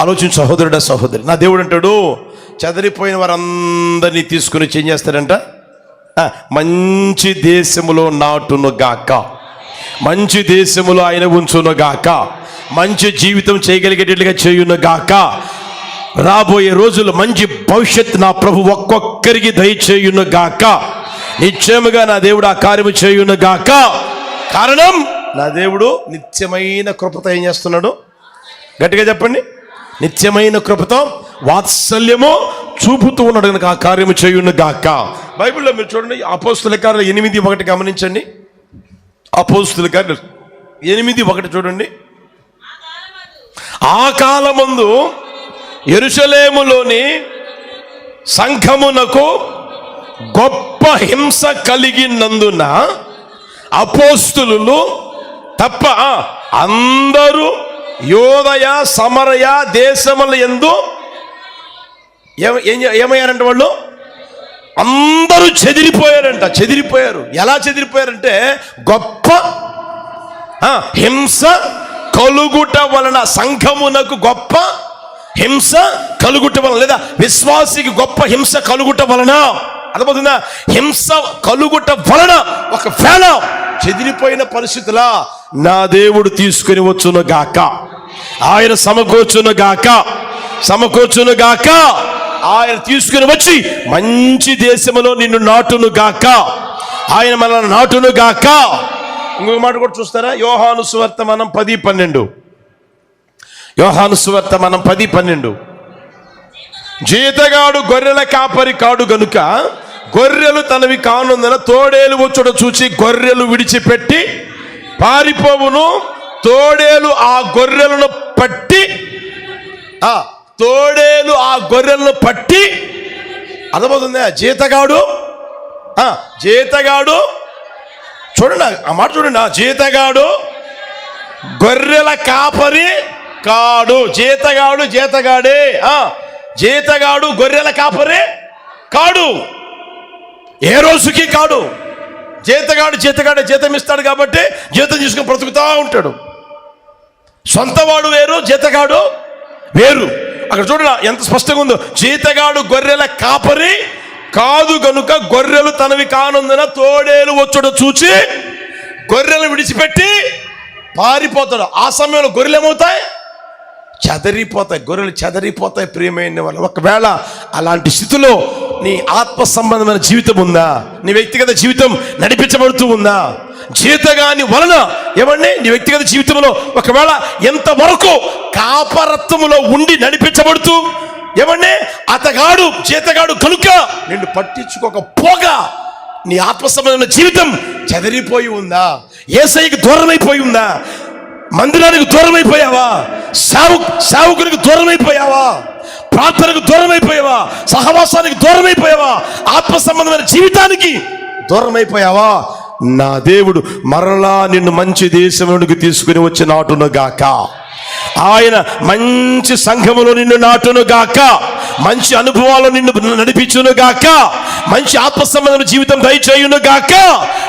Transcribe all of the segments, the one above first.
ఆలోచించు సహోదరుడా, సహోదరి. నా దేవుడు అంటాడు, చెదరిపోయిన వారందరినీ తీసుకుని ఏం చేస్తాడంట? మంచి దేశములో నాటును గాక, మంచి దేశములో ఆయన ఉంచును గాక, మంచి జీవితం చేయగలిగేటట్లుగా చేయును గాక. రాబోయే రోజులు మంచి భవిష్యత్తు నా ప్రభు ఒక్కొక్కరికి దయచేయును గాక. నిశ్చయముగా నా దేవుడు ఆ కార్యము చేయును గాక. కారణం, నా దేవుడు నిత్యమైన కృపతో ఏం చేస్తున్నాడు? గట్టిగా చెప్పండి. నిత్యమైన కృపతో వాత్సల్యము చూపుతూ ఉన్నాడు కనుక ఆ కార్యము చేయును గాక. బైబిల్లో మీరు చూడండి, అపోస్తుల కార్యాలు 8:1 గమనించండి. అపోస్తుల కార్యాలు 8:1 చూడండి. ఆ కాలమందు యెరూషలేములోని సంఘమునకు గొప్ప హింస కలిగినందున అపోస్తులు తప్ప అందరూ యోదయ సమరయ దేశముల యందు ఏమయ్యారంట? వాళ్ళు అందరూ చెదిరిపోయారంట. చెదిరిపోయారు. ఎలా చెదిరిపోయారంటే, గొప్ప హింస కలుగుట వలన, సంఘమునకు గొప్ప హింస కలుగుట వలన, లేదా విశ్వాసికి గొప్ప హింస కలుగుట వలన. అర్థమవుతుందా? హింస కలుగుట వలన ఒకవేళ చెదిరిపోయిన పరిస్థితుల నా దేవుడు తీసుకుని వచ్చును గాక, ఆయన సమకూర్చును గాక, సమకూర్చును గాక. ఆయన తీసుకుని వచ్చి మంచి దేశములో నిన్ను నాటును గాక, ఆయన మనల్ని నాటును గాక. ఇంకొక మాట కూడా చూస్తారా? యోహాను సువార్త మనం 10:12. యోహాను సువార్త మనం 10:12. జీతగాడు గొర్రెల కాపరి కాడు గనుక గొర్రెలు తనవి కానుందన తోడేలు వచ్చుట చూచి గొర్రెలు విడిచిపెట్టి పారిపోవును. తోడేలు ఆ గొర్రెలను పట్టి, తోడేలు ఆ గొర్రెలను పట్టి. అర్థమవుతుందా? జీతగాడు చూడండి, ఆ మాట చూడండి. జీతగాడు గొర్రెల కాపరి కాడు. జీతగాడే, జీతగాడు గొర్రెల కాపరి కాడు. ఏ రోజుకి కాడు. జీతగాడే జీతం ఇస్తాడు కాబట్టి జీతం తీసుకుని బ్రతుకుతా ఉంటాడు. సొంతవాడు వేరు, జీతగాడు వేరు. అక్కడ చూడరా ఎంత స్పష్టంగా ఉందో. జీతగాడు గొర్రెల కాపరి కాదు గనుక గొర్రెలు తనవి కానుందన తోడేలు వచ్చుట చూచి గొర్రెలు విడిచిపెట్టి పారిపోతాడు. ఆ సమయంలో గొర్రెలు ఏమవుతాయి? చెదరిపోతాయి. గొర్రెలు చెదరిపోతాయి. ప్రియమైన వాళ్ళు, ఒకవేళ అలాంటి స్థితిలో నీ ఆత్మ సంబంధమైన జీవితం ఉందా? నీ వ్యక్తిగత జీవితం నడిపించబడుతూ ఉందా? జీతగాని వలన ఏమండి నీ వ్యక్తిగత జీవితంలో ఒకవేళ ఎంతవరకు కాపరత్వములో ఉండి నడిపించబడుతూ ఏమండి అతగాడు జీతగాడు కనుక నిన్ను పట్టించుకోకపోగా నీ ఆత్మ సంబంధమైన జీవితం చెదరిపోయి ఉందా? యేసయ్యకి దూరమైపోయి ఉందా? మందిరానికి దూరమైపోయావా? సేవకునికి దూరమైపోయావా? ప్రార్థనకు దూరమైపోయావా? సహవాసానికి దూరమైపోయావా? ఆత్మ సంబంధమైన జీవితానికి దూరమైపోయావా? నా దేవుడు మరలా నిన్ను మంచి దేశంలోనికి తీసుకుని వచ్చి నాటును గాక. ఆయన మంచి సంఘములో నిన్ను నాటును గాక, మంచి అనుభవాలు నిన్ను నడిపించును గాక, మంచి ఆత్మ సంబంధమైన జీవితం దయచేయును గాక.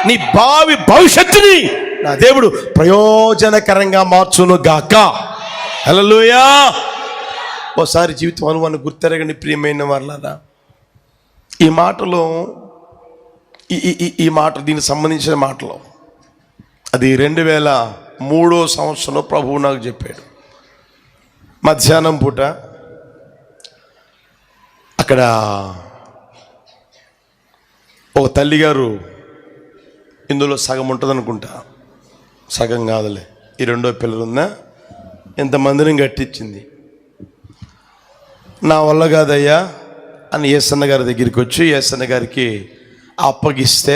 నీ భావి భవిష్యత్తుని నా దేవుడు ప్రయోజనకరంగా మార్చును గాక. హల్లెలూయా. ఓసారి జీవితం అనుభవాన్ని గుర్తెరగండి ప్రియమైన వాళ్ళారా. ఈ మాటలో ఈ మాట దీనికి సంబంధించిన మాటలు అది 2003 సంవత్సరంలో ప్రభువు నాకు చెప్పాడు. మధ్యాహ్నం పూట అక్కడ ఒక తల్లిగారు, ఇందులో సగం ఉంటుంది అనుకుంటా, సగం కాదులే, ఈ రెండో పిల్లలు ఉందా, ఎంతమందిని కట్టించింది. నా వల్ల కాదయ్యా అని యేసన్న గారి దగ్గరికి వచ్చి యేసన్న గారికి అప్పగిస్తే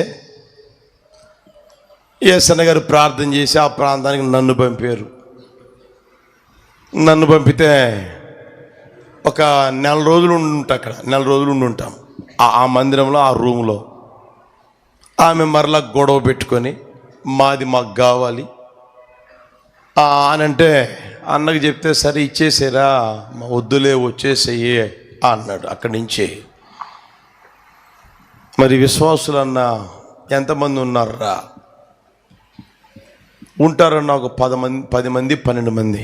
యేసన్న గారు ప్రార్థన చేసి ఆ ప్రాంతానికి నన్ను పంపారు. నన్ను పంపితే ఒక 4 రోజులు ఉండుంటా, అక్కడ 4 రోజులు ఉండుంటాం ఆ మందిరంలో, ఆ రూమ్లో. ఆమె మరలా గొడవ పెట్టుకొని మాకు కావాలి అని అంటే అన్నకు చెప్తే సరే ఇచ్చేసేరా, వద్దులే వచ్చేసేయి అన్నాడు. అక్కడి నుంచి మరి విశ్వాసులన్నా ఎంతమంది ఉన్నారా? ఉంటారన్న ఒక 10 మంది 12 మంది.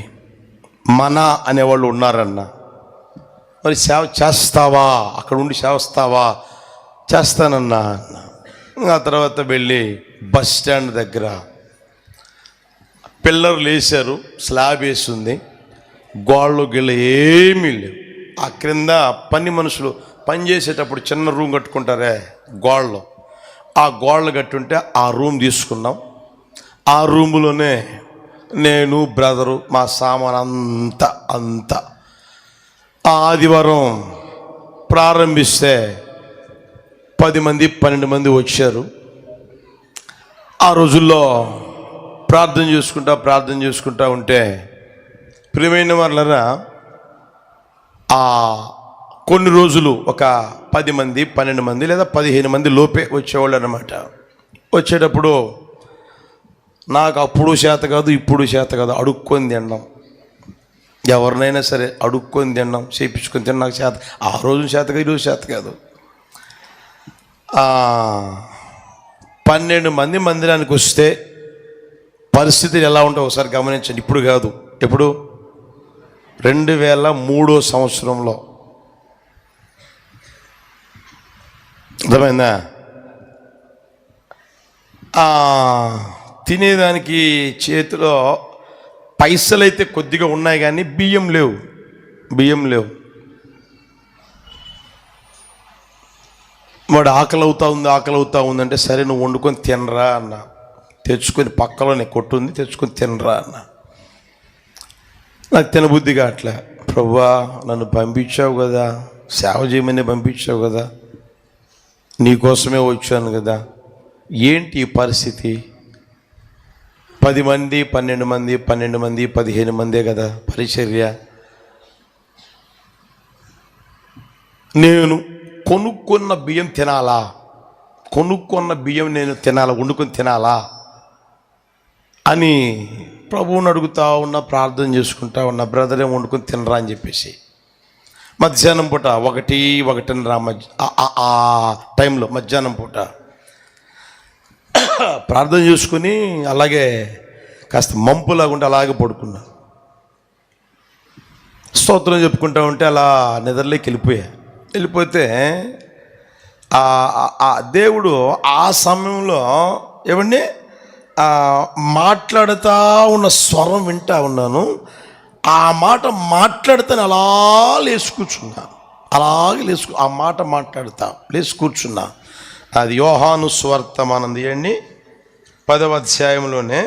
మన అనేవాళ్ళు ఉన్నారన్న. మరి సేవ చేస్తావా, అక్కడ ఉండి సేవస్తావా? చేస్తానన్నా అన్న. ఆ తర్వాత వెళ్ళి బస్ స్టాండ్ దగ్గర పిల్లర్లు వేశారు, స్లాబ్ వేసింది, గోళ్ళు గిళ్ళ ఏమీ లేవు. ఆ క్రింద పని మనుషులు పని చేసేటప్పుడు చిన్న రూమ్ కట్టుకుంటారే గోళ్ళు, ఆ గోళ్ళు కట్టుంటే ఆ రూమ్ తీసుకున్నాం. ఆ రూములోనే నేను, బ్రదరు, మా సామాన్ అంతా ఆ ఆదివారం ప్రారంభిస్తే 10 మంది 12 మంది వచ్చారు. ఆ రోజుల్లో ప్రార్థన చేసుకుంటా ఉంటే ప్రియమైన వాళ్ళరా, ఆ కొన్ని రోజులు ఒక 10 మంది 12 మంది లేదా 15 మంది లోపే వచ్చేవాళ్ళు అన్నమాట. వచ్చేటప్పుడు నాకు అప్పుడు చేత కాదు, ఇప్పుడు చేత కాదు, అడుక్కొని తినడం. ఎవరినైనా సరే అడుక్కొని తినడం, చేయించుకొని తినడం నాకు చేత. ఆ రోజు చేత కాదు, ఈరోజు చేత కాదు. 12 మంది మందిరానికి వస్తే పరిస్థితులు ఎలా ఉంటాయో ఒకసారి గమనించండి. ఇప్పుడు కాదు, ఎప్పుడు 2003 సంవత్సరంలో. అర్థమైందా? తినేదానికి చేతిలో పైసలు అయితే కొద్దిగా ఉన్నాయి కానీ బియ్యం లేవు. వాడు ఆకలి అవుతా ఉందంటే సరే నువ్వు వండుకొని తినరా అన్న. తెచ్చుకొని పక్కలోనే కొట్టుంది, తెచ్చుకొని తినరా అన్న. నాకు తినబుద్ధిగా అట్లా, ప్రభువా నన్ను పంపించావు కదా, సేవ చేయమని పంపించావు కదా, నీకోసమే వచ్చాను కదా, ఏంటి ఈ పరిస్థితి? 10 మంది 12 మంది 12 మంది 15 మందే కదా పరిచర్య. నేను కొనుక్కున్న బియ్యం తినాలా? నేను తినాలా, వండుకొని తినాలా అని ప్రభువుని అడుగుతా ఉన్నా, ప్రార్థన చేసుకుంటా ఉన్నా. బ్రదర్ ఏం వండుకొని తినరా అని చెప్పేసి మధ్యాహ్నం పూట 1:30 ఆ టైంలో మధ్యాహ్నం పూట ప్రార్థన చేసుకుని అలాగే కాస్త మంపులాగుంటే అలాగే పడుకున్నా. స్తోత్రం చెప్పుకుంటా ఉంటే అలా నిద్రలోకి వెళ్ళిపోతే ఆ దేవుడు ఆ సమయంలో ఏమండి మాట్లాడుతూ ఉన్న స్వరం వింటా ఉన్నాను. ఆ మాట మాట్లాడుతాను అలా లేచి కూర్చున్నా, ఆ మాట మాట్లాడుతా లేచి కూర్చున్నా. అది యోహాను సువార్త తీయండి 10వ అధ్యాయంలోనే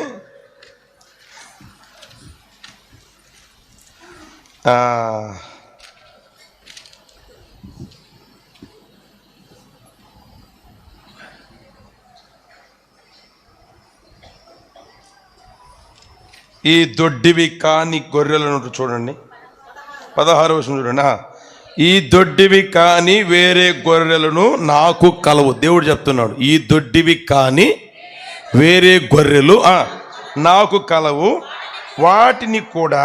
ఈ దొడ్డివి కాని గొర్రెలను చూడండి, 16వ వచనం చూడండి. ఈ దొడ్డివి కాని వేరే గొర్రెలను నాకు కలవు. దేవుడు చెప్తున్నాడు, ఈ దొడ్డివి కాని వేరే గొర్రెలు నాకు కలవు, వాటిని కూడా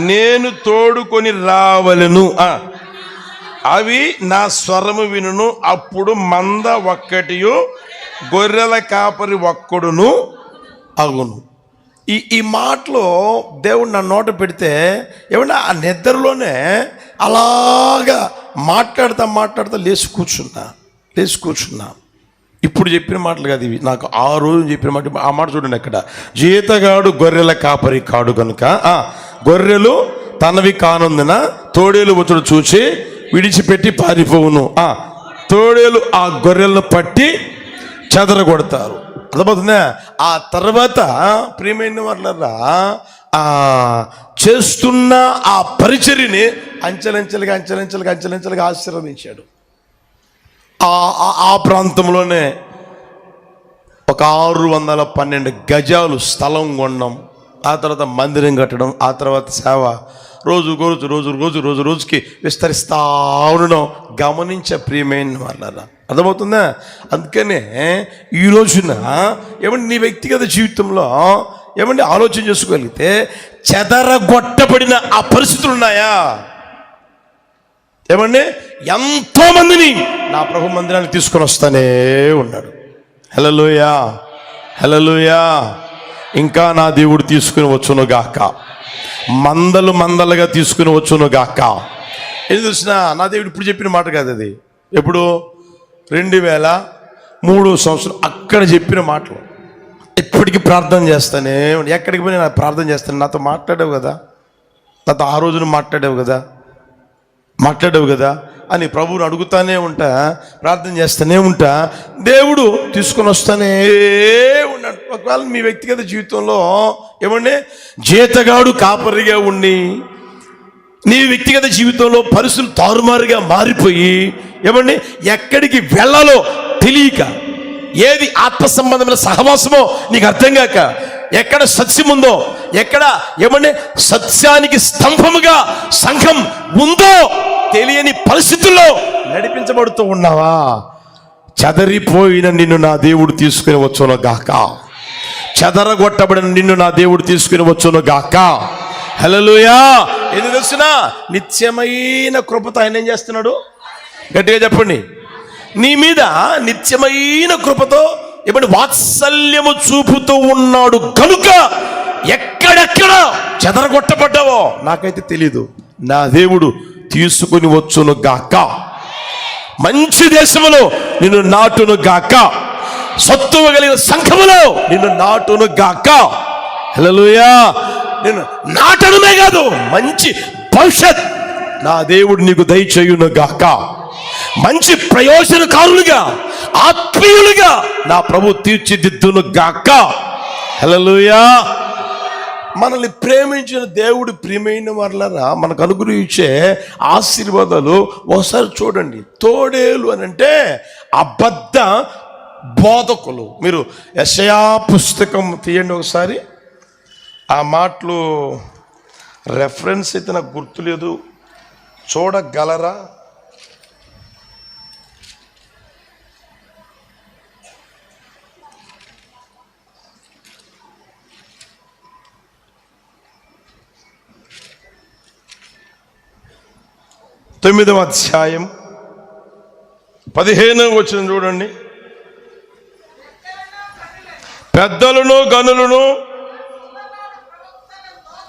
నేను తోడుకొని రావలను. అవి నా స్వరము వినును, అప్పుడు మంద ఒక్కటియు గొర్రెల కాపరి ఒక్కడును అగును. ఈ మాటలో దేవుడు నా నోట పెడితే ఏమన్నా ఆ నిద్రలోనే అలాగా మాట్లాడుతా లేచి కూర్చున్నా. ఇప్పుడు చెప్పిన మాటలు కాదు ఇవి, నాకు ఆ రోజు చెప్పిన మాట. ఆ మాట చూడండి, అక్కడ జీతగాడు గొర్రెల కాపరి కాడు కనుక గొర్రెలు తనవి కానందున తోడేలు వచ్చుడు చూసి విడిచిపెట్టి పారిపోవును. తోడేలు ఆ గొర్రెలను పట్టి చెదరగొడతారు. అర్థమవుతుందా? ఆ తర్వాత ప్రియమైన వాళ్ళరా చేస్తున్న ఆ పరిచర్యని అంచెలంచెలుగా ఆశీర్వదించాడు. ఆ ప్రాంతంలోనే ఒక 612 గజాలు స్థలం కొనడం, ఆ తర్వాత మందిరం కట్టడం, ఆ తర్వాత సేవ రోజుకి విస్తరిస్తా ఉండడం గమనించే ప్రియమైన వాళ్ళరా. అర్థమవుతుందా? అందుకనే ఈ రోజున ఏమంటే నీ వ్యక్తిగత జీవితంలో ఏమంటే ఆలోచన చేసుకోగలిగితే చెదరగొట్టబడిన ఆ పరిస్థితులు ఉన్నాయా? ఏమండి ఎంతో మందిని నా ప్రభు మందిరానికి తీసుకొని వస్తానే ఉన్నాడు. హల్లెలూయా. ఇంకా నా దేవుడు తీసుకుని వచ్చును గాక, మందలు మందలుగా తీసుకుని వచ్చును గాక. ఏది చూసినా నా దేవుడు ఇప్పుడు చెప్పిన మాట కాదు అది. ఎప్పుడు 2003 సంవత్సరం అక్కడ చెప్పిన మాటలు ఇప్పటికీ ప్రార్థన చేస్తానే. ఎక్కడికి పోయి నేను ప్రార్థన చేస్తాను. నాతో మాట్లాడావు కదా, నాతో ఆ రోజున మాట్లాడావు కదా అని ప్రభువుని అడుగుతానే ఉంటా, ప్రార్థన చేస్తూనే ఉంటా, దేవుడు తీసుకొని వస్తానే ఉన్నాడు. ఒకవేళ మీ వ్యక్తిగత జీవితంలో ఏమండి జీతగాడు కాపరిగా ఉండి నీ వ్యక్తిగత జీవితంలో పరిస్థితులు తారుమారుగా మారిపోయి ఏమండి ఎక్కడికి వెళ్ళాలో తెలియక, ఏది ఆత్మ సంబంధమైన సహవాసమో నీకు అర్థం కాక, ఎక్కడ సత్యం ఉందో, ఎక్కడ ఏమంటే సత్యానికి స్తంభముగా సంఘం ఉందో తెలియని పరిస్థితుల్లో నడిపించబడుతూ ఉన్నావా? చెదరిపోయిన నిన్ను నా దేవుడు తీసుకుని వచ్చును గాక, చెదరగొట్టబడిన నిన్ను నా దేవుడు తీసుకుని వచ్చును గాక. హల్లెలూయా. ఎందుకు తెలుసునా? నిత్యమైన కృపతో ఆయన ఏం చేస్తున్నాడు? గట్టిగా చెప్పండి. నీ మీద నిత్యమైన కృపతో ఇప్పుడు వాత్సల్యము చూపుతూ ఉన్నాడు కనుక ఎక్కడెక్కడ చెదరగొట్టబడ్డావో నాకైతే తెలీదు, నా దేవుడు తీసుకుని వచ్చును గాక. మంచి దేశములో నిన్ను నాటును గాక, సత్తువ కలిగిన సంఘములో నిన్ను నాటును గాక. హల్లెలూయా. నేను నాటడమే కాదు, మంచి భవిష్యత్ నా దేవుడు నీకు దయచేయును గాక. మంచి ప్రయోజనకారులుగా, ఆత్మీయులుగా నా ప్రభు తీర్చిదిద్దును గాక. హల్లెలూయా. మనల్ని ప్రేమించిన దేవుడు ప్రియమైన వారలారా మనకు అనుగ్రహించే ఆశీర్వాదాలు ఒకసారి చూడండి. తోడేలు అని అంటే అబద్ధ బోధకులు. మీరు యెషయా పుస్తకం తీయండి ఒకసారి. ఆ మాటలు రెఫరెన్స్ అయితే నాకు గుర్తులేదు, చూడగలరా? తొమ్మిదవ అధ్యాయం 15వ వచనం చూడండి. పెద్దలను గనులను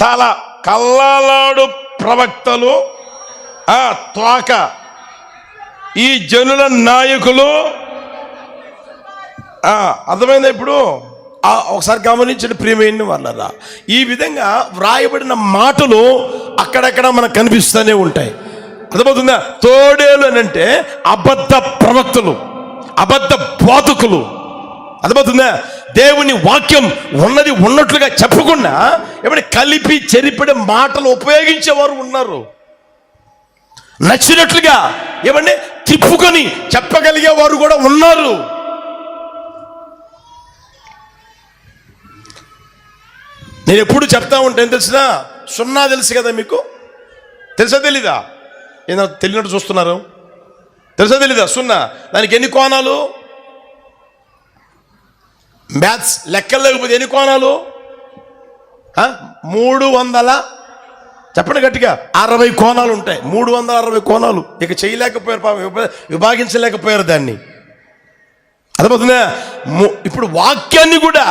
తల కల్లాలాడు ప్రవక్తలు, త్వాక ఈ జనుల నాయకులు. అర్థమైందా? ఇప్పుడు ఒకసారి గమనించండి ప్రియమైన వాళ్ళరా, ఈ విధంగా వ్రాయబడిన మాటలు అక్కడక్కడ మనకు కనిపిస్తూనే ఉంటాయి. అర్థమవుతుందా? తోడేలు అని అంటే అబద్ధ ప్రవక్తలు, అబద్ధ బోధకులు. అర్థమవుతుందా? దేవుని వాక్యం ఉన్నది ఉన్నట్లుగా చెప్పకుండా ఏమంటే కలిపి చెరిపడే మాటలు ఉపయోగించేవారు ఉన్నారు. నచ్చినట్లుగా ఏమంటే తిప్పుకొని చెప్పగలిగే వారు కూడా ఉన్నారు. నేను ఎప్పుడు చెప్తా ఉంటాను తెలిసినా, సున్నా తెలుసు కదా మీకు, తెలుసా తెలీదా? ఏదైనా తెలియనట్టు చూస్తున్నారు. తెలుసా తెలీదా? సున్నా దానికి ఎన్ని కోణాలు? మ్యాథ్స్ లెక్కలు లేకపోతే ఎన్ని కోణాలు? 300, చెప్పండి గట్టిగా, 60 కోణాలు ఉంటాయి. 360 కోణాలు. ఇక చేయలేకపోయారు, విభాగించలేకపోయారు దాన్ని. అర్థమవుతుందా? ఇప్పుడు వాక్యాన్ని కూడా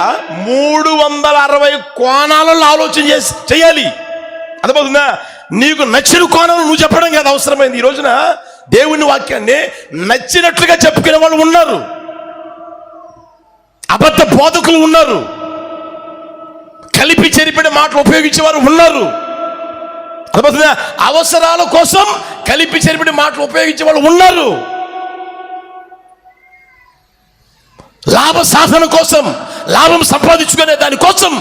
360 కోణాలలో ఆలోచన చేయాలి. అర్థమవుతుందా? నీకు నచ్చిన కోణాలు నువ్వు చెప్పడం కాదు అవసరమైంది. ఈ రోజున దేవుని వాక్యాన్ని నచ్చినట్లుగా చెప్పుకునే వాళ్ళు ఉన్నారు, అబద్ధ బోధకులు ఉన్నారు, కలిపి చెరిపిన మాటలు ఉపయోగించే వారు ఉన్నారు. అర్థమవుతుందా? అవసరాల కోసం కలిపి చెరిపిన మాటలు ఉపయోగించే వాళ్ళు ఉన్నారు. లాభ సాధన కోసం, లాభం సంపాదించుకునే దానికోసం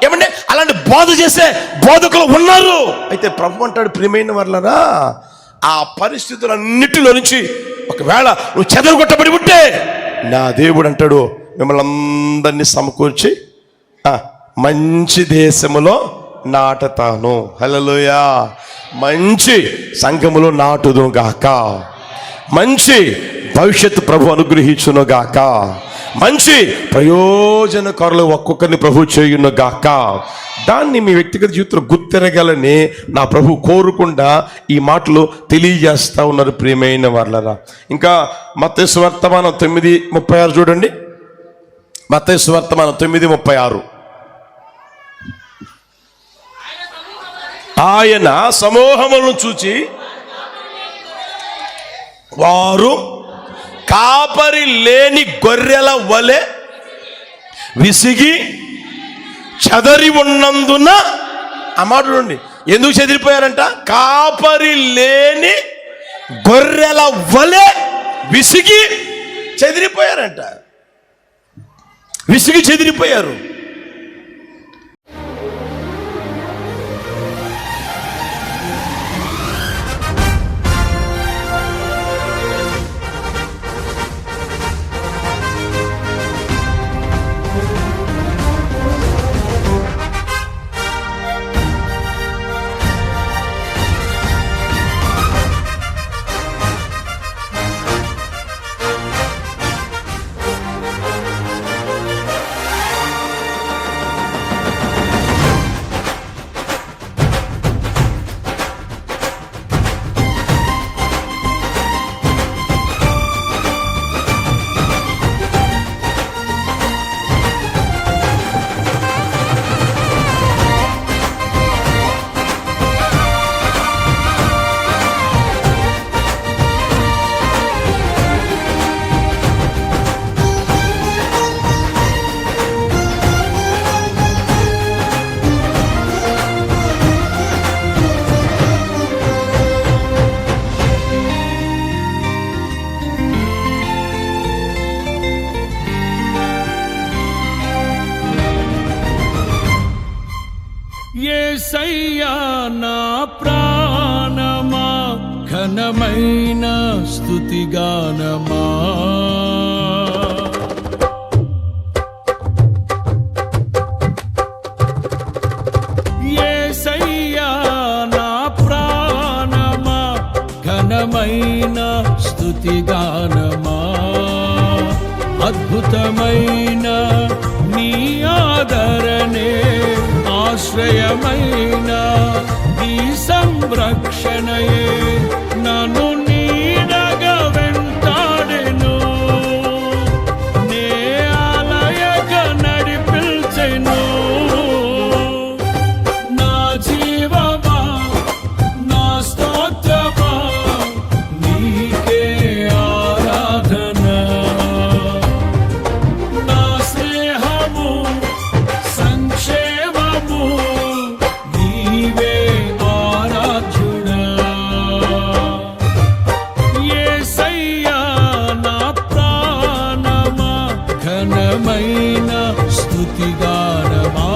ఏమంటే అలాంటి బోధ చేసే బోధకులు ఉన్నారు. అయితే ప్రభు అంటాడు, ప్రియమైన వాళ్ళరా, ఆ పరిస్థితులన్నిటిలో నుంచి ఒకవేళ నువ్వు చెదరగొట్టబడి ఉంటే నా దేవుడు అంటాడు, మిమ్మల్ని అందరినీ సమకూర్చి మంచి దేశములో నాటుతాను. హల్లెలూయా. మంచి సంఘములో నాటును గాక, మంచి భవిష్యత్తు ప్రభు అనుగ్రహించును గాక, మంచి ప్రయోజనకారులు ఒక్కొక్కరిని ప్రభు చేయును గాక. దాన్ని మీ వ్యక్తిగత జీవితంలో గుర్తెరగాలని నా ప్రభు కోరుకుండా ఈ మాటలు తెలియజేస్తా ఉన్నారు ప్రియమైన వాళ్ళరా. ఇంకా మత్తయి సువార్తమానం 9:36 చూడండి. మత్తయి సువార్తమానం 9:36. ఆయన సమూహములను చూచి వారు కాపరి లేని గొర్రెల వలె విసిగి చెదరి ఉన్నందున, ఆ మాట చూడండి, ఎందుకు చెదిరిపోయారంట? కాపరి లేని గొర్రెల వలె విసిగి చెదిరిపోయారంట. విసిగి చెదిరిపోయారు. యేసయ్యా నా ప్రాణమా, ఘనమైన స్తుతిగానమా. యేసయ్యా నా ప్రాణమా, ఘనమైన స్తుతిగానమా. అద్భుతమైన నీ ఆదరణే, ఆశ్రయమైన నీ సంరక్షణయే నన్ను నీడగా వెంటాడెను. నే ఆలయగా నడిపించెను. నా జీవమా, నా స్తోత్రమా, నీకే ఆరాధన. నా స్నేహము, సంక్షేమము, నీవే ఆరాధ్యుడా. యేసయ్యా నా ప్రాణమా, ఘనమైన స్తుతిగానమా.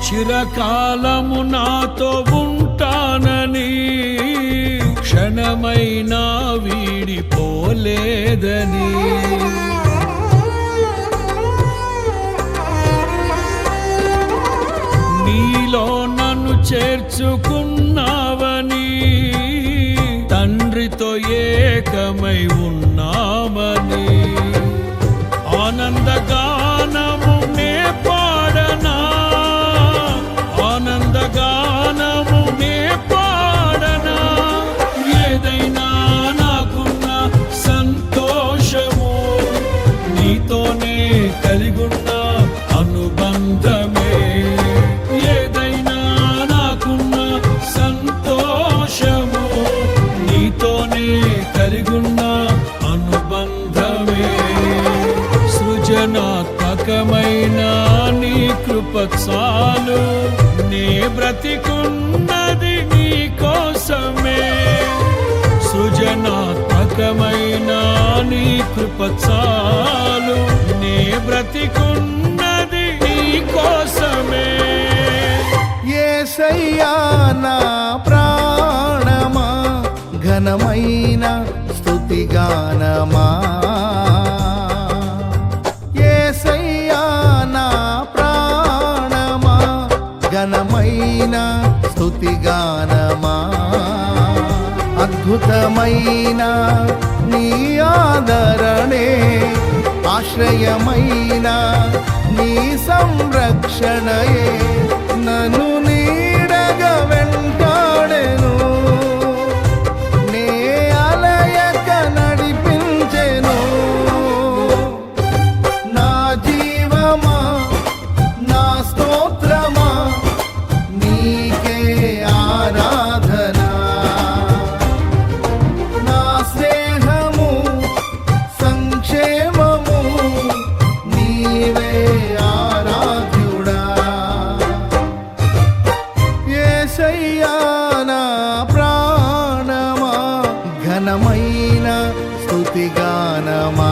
చిరకాలము నాతో ఉంటానని, క్షణమైనా వీడిపోలేదని. నీలో నన్ను చేర్చుకున్నావని, తండ్రితో ఏకమై ఉన్నామని. ఆనందగానము నే పాడనా, ఆనందగానము నే పాడనా. ఏదైనా నాకున్న సంతోషము, నీతోనే కలిగున్న అనుబంధమే. ఏదైనా నాకున్న సంతోషము, నీతోనే కలిగున్న అనుబంధమే. సృజనాత్మకమైన నీ కృప చాలు, నే బ్రతికున్నది నీ కోసమే. వర్ణనాత్మకమైన నీ కృప చాలు, నే బ్రతికున్నది నీ కోసమే. యేసయ్యా నా ప్రాణమా, ఘనమైన స్తుతిగానమా. యేసయ్యా నా ప్రాణమా, ఘనమైన స్తుతిగానమా. అద్భుతమైన నీ ఆదరణే, ఆశ్రయమైన నీ సంరక్షణయే నన్ను నీడగా వెంటాడెను, నే అలయక నడిపించెను. నా జీవమా, నా స్తోత్రమా, నీకే ఆరాధన. నా స్నేహము, సంక్షేమము, నీవే ఆరాధ్యుడా. యేసయ్యా నా ప్రాణమా, ఘనమైన స్తుతిగానమా.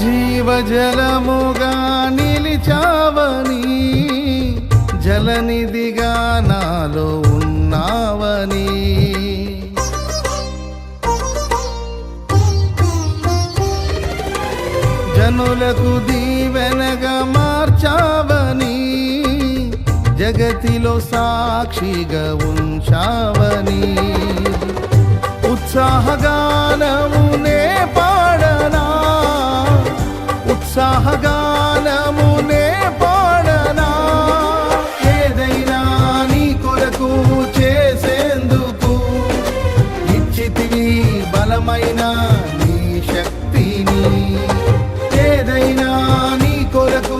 జీవజలముగా నిలిచావని, జలనిధిగా నాలో ఉన్నావని. జనులకు దీవెనగా మార్చావని, జగతిలో సాక్షిగా ఉంచావని. ఉత్సాహగానమునే పాడనా, ఉత్సాహగానమునే పాడనా. ఏదైనా నీ కొరకు చేసేందుకు ఇచ్చితివి బలమైన నీ శక్తిని. ఏదైనా నీ కొరకు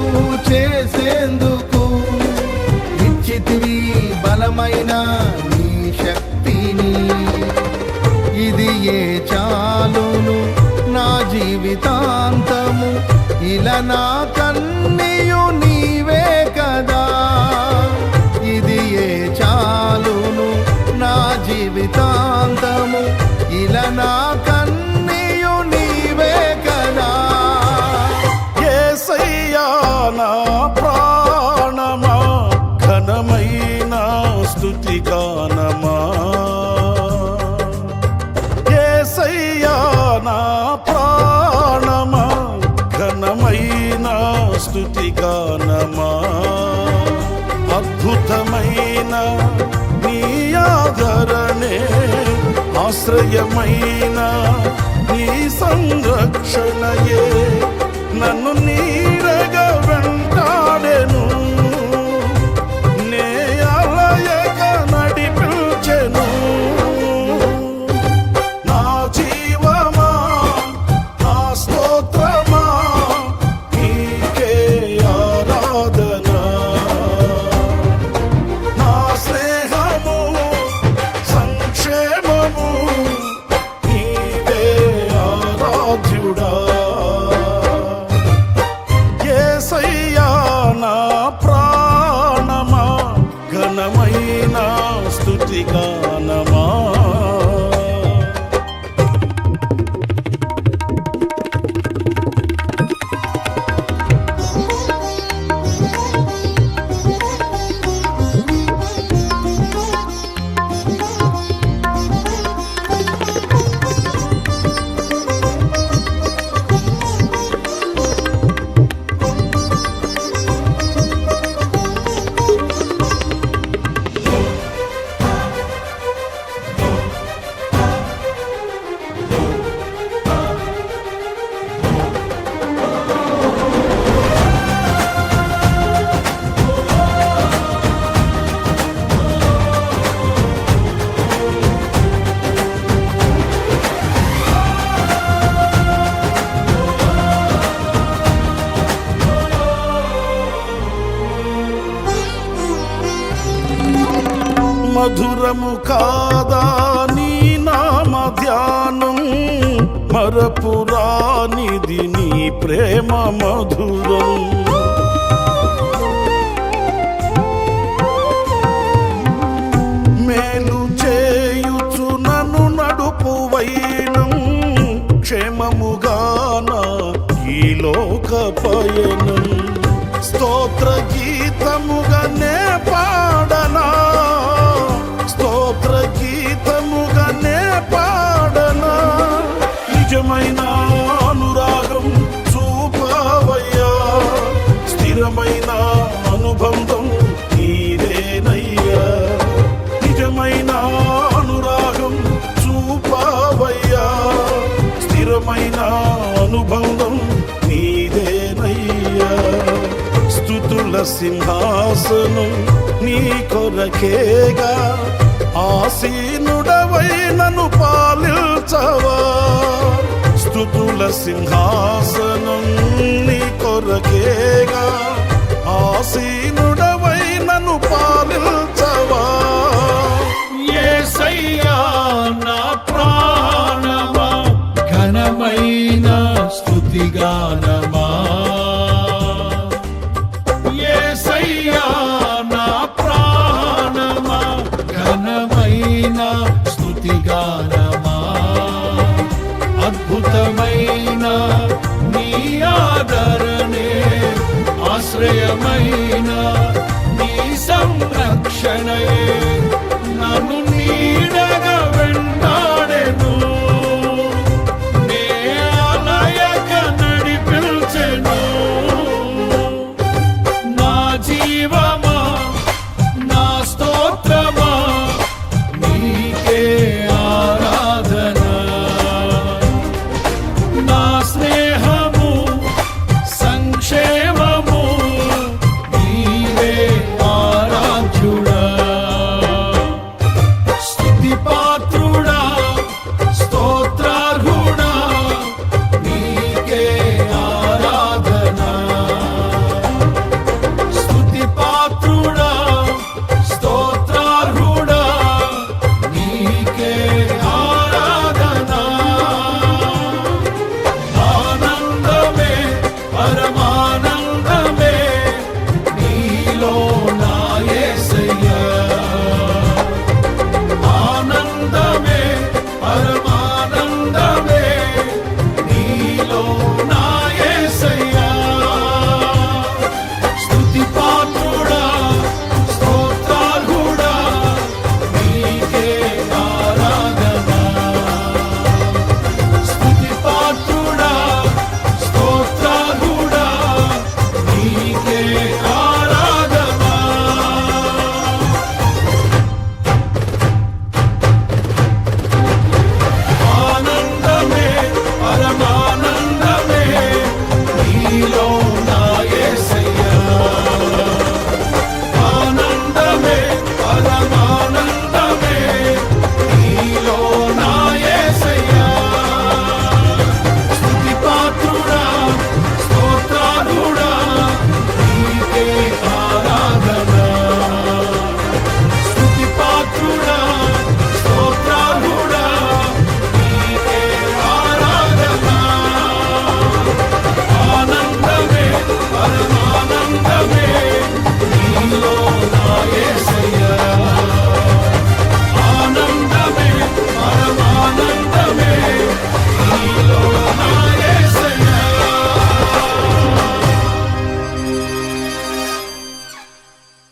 చేసేందుకు ఇచ్చితివి బలమైన నీ శక్తిని. ఇది ఏ చాలును నా జీవితాంతము, ఇలా నా కన్నీయు నీవే కదా. ఇది ఏ చాలును నా జీవితాంతము, ఇలా నా కన్నీయు నీవే కదా. యేసయ్యా నా ప్రాణమా, ఘనమైన స్తుతిగానమా. యేసయ్యా నా ప్రాణమా, ఘనమైన స్తుతిగానమా. అద్భుతమైన నీ ఆదరణే, ఆశ్రయమైన నీ సంరక్షణయే నన్ను నీడగా వెంటాడెను, నే అలయక నడిపించెను. నా జీవమా, నా స్తోత్రమా, నీకే ఆరాధన. నా స్నేహము, సంక్షేమము, నీవే ఆరాధ్యుడా. యేసయ్యా నా ప్రాణమా, ఘనమైన స్తుతిగానమా. మధురము కాదా నీ నామ ధ్యానం, మరపురానిది నీ ప్రేమ మధురం. మేలు చేయుచు నన్ను నడుపు వైనం, క్షేమముగాన ఈ లోక పయనం. స్తోత్ర గీతముగానే పాడనా, స్తోత్ర గీతముగానే పాడనా. నిజమైన అనురాగం చూపవయ్యా, స్థిరమైన అనుబంధం నీదేనయ్యా. నిజమైన అనురాగం చూపవయ్యా, స్థిరమైన అనుబంధం నీదేనయ్యా. స్తుతుల సింహాసనం నీ కొరకేగా, ఆసీనుడవై నన్ను పాలించవా. స్తుతుల సింహాసనం నీ కొరకేగా, ఆసీనుడవై నన్ను పాలించవా. యేసయ్యా నా ప్రాణమా, ఘనమైన స్తుతిగానమా. యేసయ్యా నా ప్రాణమా, ఘనమైన స్తుతిగానమా. అద్భుతమైన నీ ఆదరణే, ఆశ్రయమైన నీ సంరక్షణయే నన్ను నీడగా వెంటాడెను. నే అలయక నడిపించెను. నా జీవమా నా స్తోత్రమా నీకే ఆరాధన. నా స్నేహము సంక్షేమము నీవే ఆరాధ్యుడా. స్తుతి పాత్రుడా స్తోత్రార్హుడా నీకే ఆరాధన. స్తుతి పాత్రుడా స్తోత్రార్హుడా నీకే ఆరాధన. ఆనందమే పరమానందమే నీలో నా యేసయ్యా. ఆనందమే పరమానందమే నీలో నా యేసయ్యా. స్తుతి పాత్రుడా స్తోత్రార్హుడా నీకే ఆరాధన. స్తుతి పాత్రుడా స్తోత్రార్హుడా నీకే ఆరాధన. ఆనందమే పరమానందమే నీలో నా యేసయ్యా. ఆనందమే పరమానందమే నీలో నా యేసయ్యా. స్తుతి పాత్రుడా స్తోత్రార్హుడా నీకే ఆరాధన. స్తుతి పాత్రుడా స్తోత్రార్హుడా నీకే ఆరాధన. ఆనందమే పరమానందమే నీలో నా